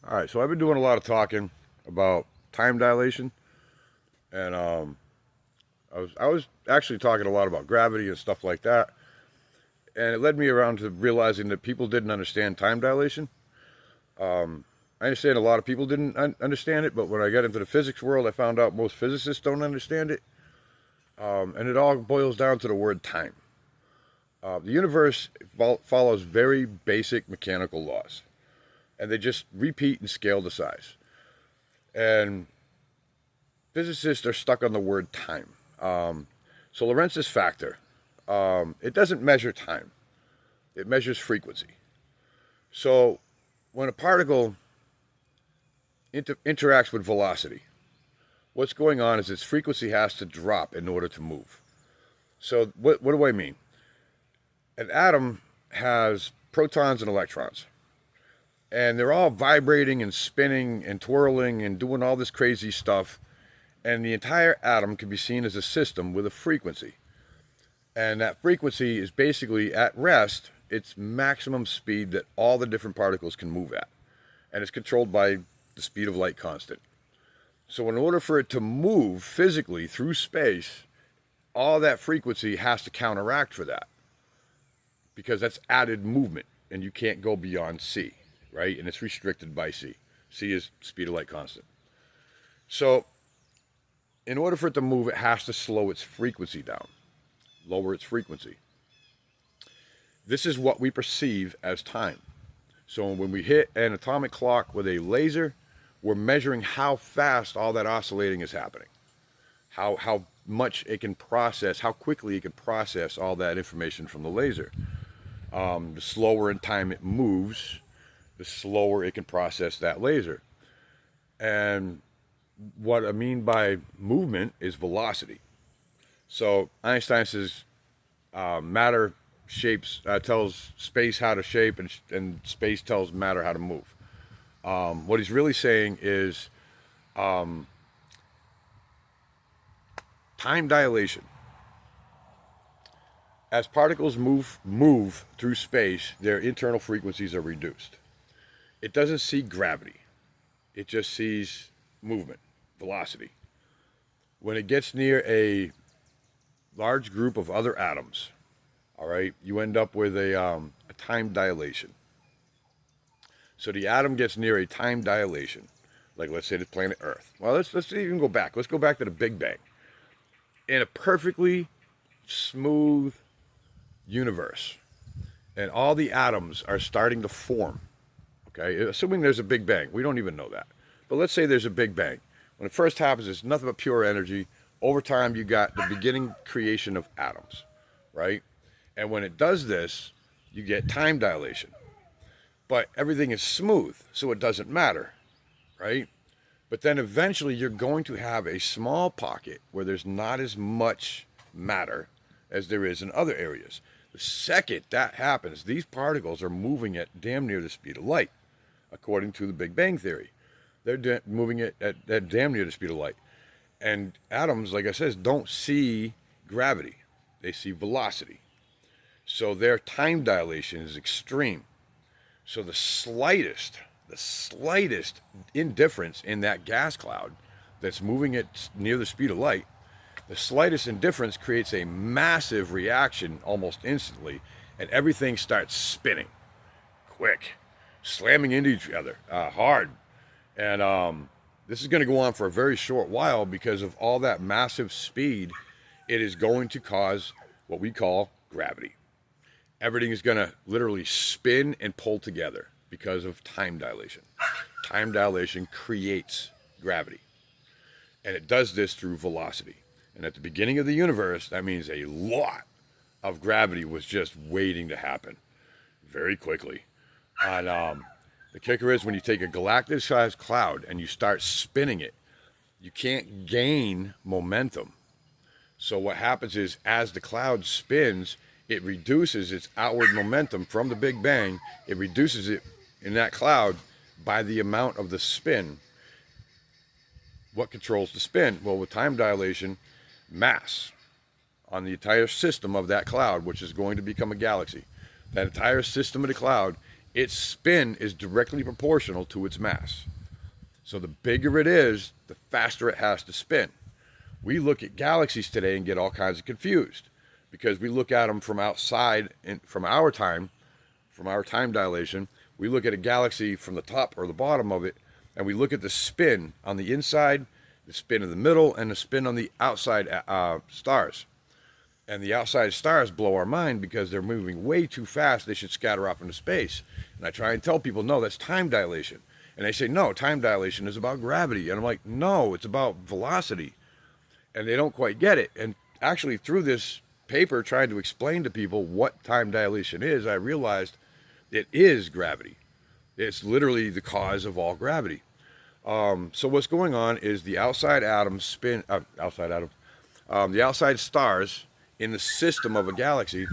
All right, so I've been doing a lot of talking about time dilation, and I was actually talking a lot about gravity and stuff like that, and it led me around to realizing that people didn't understand time dilation. I understand a lot of people didn't understand it, but when I got into the physics world, I found out most physicists don't understand it, and it all boils down to the word time. The universe follows very basic mechanical laws, and they just repeat and scale to size. And physicists are stuck on the word time. So Lorenz's factor, it doesn't measure time; it measures frequency. So when a particle interacts with velocity, what's going on is its frequency has to drop in order to move. So what do I mean? An atom has protons and electrons, and they're all vibrating and spinning and twirling and doing all this crazy stuff. And the entire atom can be seen as a system with a frequency. And that frequency is basically at rest, its maximum speed that all the different particles can move at. And it's controlled by the speed of light constant. So in order for it to move physically through space, all that frequency has to counteract for that, because that's added movement, and you can't go beyond c, right? And it's restricted by c. C is speed of light constant. So in order for it to move, it has to slow its frequency down, lower its frequency. This is what we perceive as time. So when we hit an atomic clock with a laser, we're measuring how fast all that oscillating is happening, how much it can process, how quickly it can process all that information from the laser. The slower in time it moves, the slower it can process that laser. And what I mean by movement is velocity. So Einstein says matter shapes tells space how to shape, and space tells matter how to move. What he's really saying is time dilation. As particles move through space, their internal frequencies are reduced. It doesn't see gravity. It just sees movement, velocity. When it gets near a large group of other atoms, all right, you end up with a time dilation. So the atom gets near a time dilation, like let's say the planet Earth. Well, let's even go back. Let's go back to the Big Bang. In a perfectly smooth universe, and all the atoms are starting to form. Okay, assuming there's a Big Bang, we don't even know that. But let's say there's a Big Bang. When it first happens, it's nothing but pure energy. Over time, you got the beginning creation of atoms, right? And when it does this, you get time dilation. But everything is smooth, so it doesn't matter, right? But then eventually you're going to have a small pocket where there's not as much matter as there is in other areas. The second that happens, these particles are moving at damn near the speed of light, according to the Big Bang Theory. They're moving it at damn near the speed of light. And atoms, like I said, don't see gravity. They see velocity. So their time dilation is extreme. So the slightest indifference in that gas cloud that's moving at near the speed of light, the slightest indifference creates a massive reaction almost instantly, and everything starts spinning quick, slamming into each other hard. And this is going to go on for a very short while because of all that massive speed. It is going to cause what we call gravity. Everything is going to literally spin and pull together because of time dilation. Time dilation creates gravity, and it does this through velocity. And at the beginning of the universe, that means a lot of gravity was just waiting to happen very quickly. And the kicker is when you take a galactic-sized cloud and you start spinning it, you can't gain momentum. So what happens is as the cloud spins, it reduces its outward momentum from the Big Bang. It reduces it in that cloud by the amount of the spin. What controls the spin? Well, with time dilation, mass on the entire system of that cloud, which is going to become a galaxy. That entire system of the cloud its spin is directly proportional to its mass. So the bigger it is, the faster it has to spin. We look at galaxies today and get all kinds of confused because we look at them from outside and from our time dilation. We look at a galaxy from the top or the bottom of it, and we look at the spin on the inside, the spin in the middle, and the spin on the outside stars. And the outside stars blow our mind because they're moving way too fast. They should scatter off into space. And I try and tell people, no, that's time dilation. And they say, no, time dilation is about gravity. And I'm like, no, it's about velocity. And they don't quite get it. And actually, through this paper trying to explain to people what time dilation is, I realized it is gravity. It's literally the cause of all gravity. So what's going on is the outside atoms spin, the outside stars in the system of a galaxy,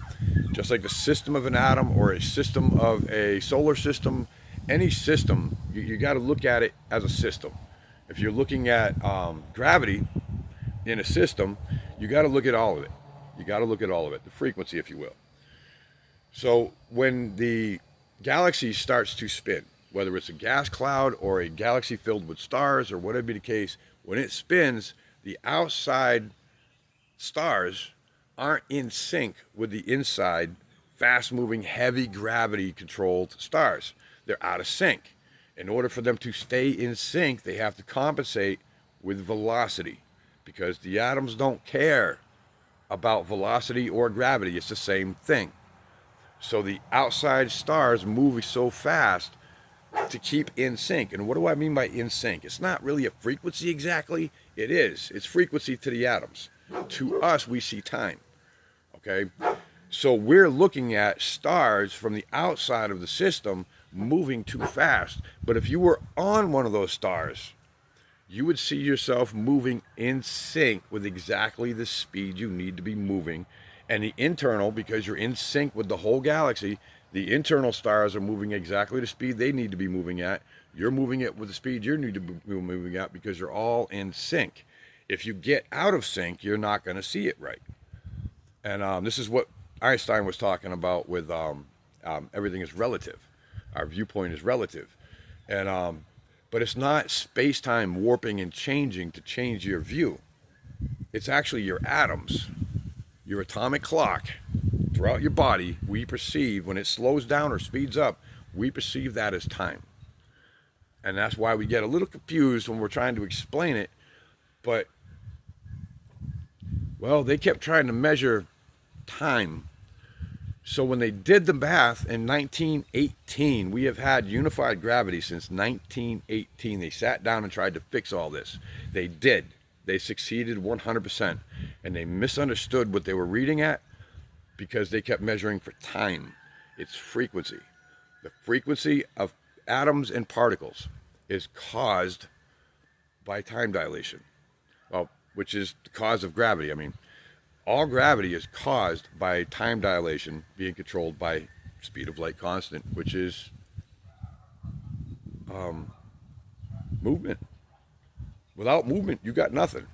just like the system of an atom or a system of a solar system, any system, you got to look at it as a system. If you're looking at gravity in a system, you got to look at all of it. You got to look at all of it, the frequency, if you will. So when the galaxy starts to spin, whether it's a gas cloud or a galaxy filled with stars or whatever be the case, when it spins, the outside stars aren't in sync with the inside fast-moving, heavy gravity-controlled stars. They're out of sync. In order for them to stay in sync, they have to compensate with velocity because the atoms don't care about velocity or gravity. It's the same thing. So the outside stars move so fast to keep in sync. And what do I mean by in sync? It's not really a frequency exactly. It is. It's frequency to the atoms. To us, we see time. Okay? So we're looking at stars from the outside of the system moving too fast. But if you were on one of those stars, you would see yourself moving in sync with exactly the speed you need to be moving. And the internal, because you're in sync with the whole galaxy, the internal stars are moving exactly the speed they need to be moving at. You're moving it with the speed you need to be moving at because you're all in sync. If you get out of sync, you're not going to see it right. And this is what Einstein was talking about with everything is relative. Our viewpoint is relative. And but it's not space-time warping and changing to change your view. It's actually your atoms, your atomic clock throughout your body. We perceive when it slows down or speeds up, we perceive that as time. And that's why we get a little confused when we're trying to explain it. But, well, they kept trying to measure time. So when they did the math in 1918, we have had unified gravity since 1918. They sat down and tried to fix all this. They did. They succeeded 100%. And they misunderstood what they were reading at because they kept measuring for time. It's frequency. The frequency of atoms and particles is caused by time dilation. Well, which is the cause of gravity. I mean, all gravity is caused by time dilation being controlled by speed of light constant, which is movement. Without movement, you got nothing.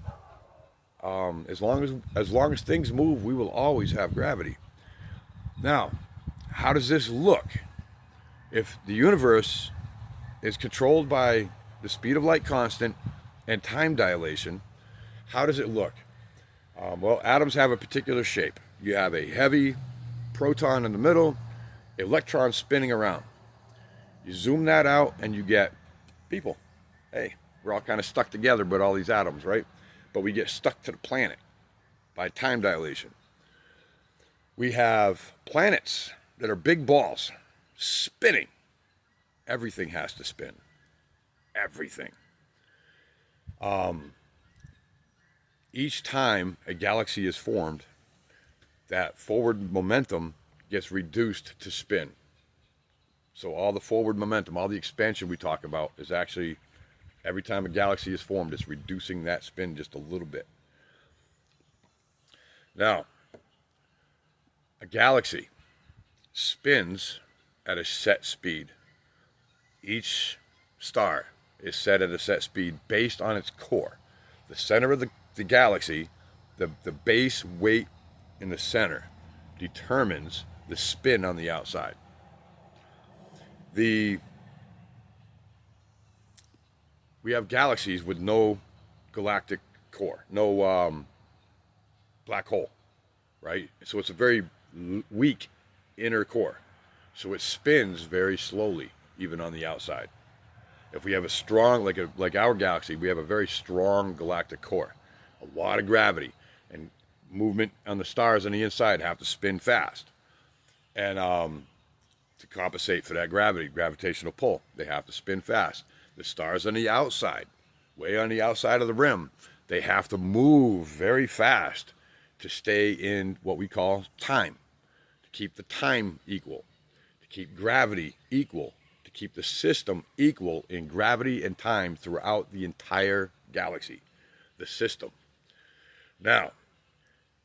As long as things move, we will always have gravity. Now, how does this look? If the universe is controlled by the speed of light constant and time dilation, how does it look? Well, atoms have a particular shape. You have a heavy proton in the middle, electrons spinning around. You zoom that out and you get people. Hey, we're all kind of stuck together, but all these atoms, right? But we get stuck to the planet by time dilation. We have planets that are big balls spinning. Everything has to spin. Everything. Each time a galaxy is formed, that forward momentum gets reduced to spin. So all the forward momentum, all the expansion we talk about is actually, every time a galaxy is formed, it's reducing that spin just a little bit. Now, a galaxy spins at a set speed. Each star is set at a set speed based on its core. The center of the galaxy, the base weight in the center determines the spin on the outside. The we have galaxies with no galactic core, no black hole, right? So it's a very weak inner core. So it spins very slowly, even on the outside. If we have a strong, like our galaxy, we have a very strong galactic core, a lot of gravity, and movement on the stars on the inside have to spin fast, and to compensate for that gravitational pull, they have to spin fast. The stars on the outside, way on the outside of the rim, they have to move very fast to stay in what we call time, to keep the time equal, to keep gravity equal, to keep the system equal in gravity and time throughout the entire galaxy, the system. Now,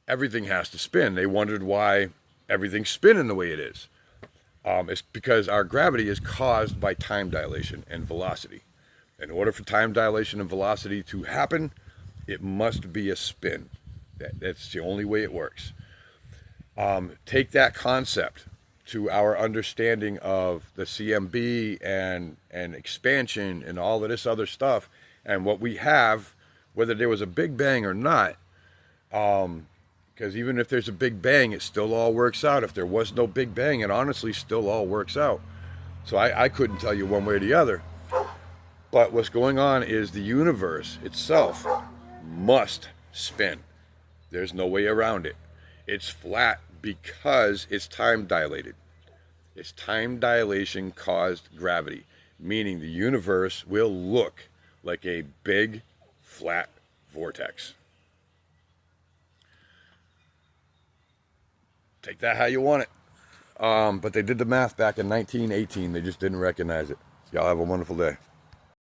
everything has to spin. They wondered why everything's spinning the way it is. It's because our gravity is caused by time dilation and velocity. In order for time dilation and velocity to happen, it must be a spin. That's the only way it works. Take that concept to our understanding of the CMB and expansion and all of this other stuff, and what we have, whether there was a Big Bang or not, because even if there's a Big Bang, it still all works out. If there was no Big Bang, it honestly still all works out. So I couldn't tell you one way or the other. But what's going on is the universe itself must spin. There's no way around it. It's flat because it's time dilated. It's time dilation caused gravity, meaning the universe will look like a big, flat vortex. Take that how you want it. But they did the math back in 1918. They just didn't recognize it. Y'all have a wonderful day.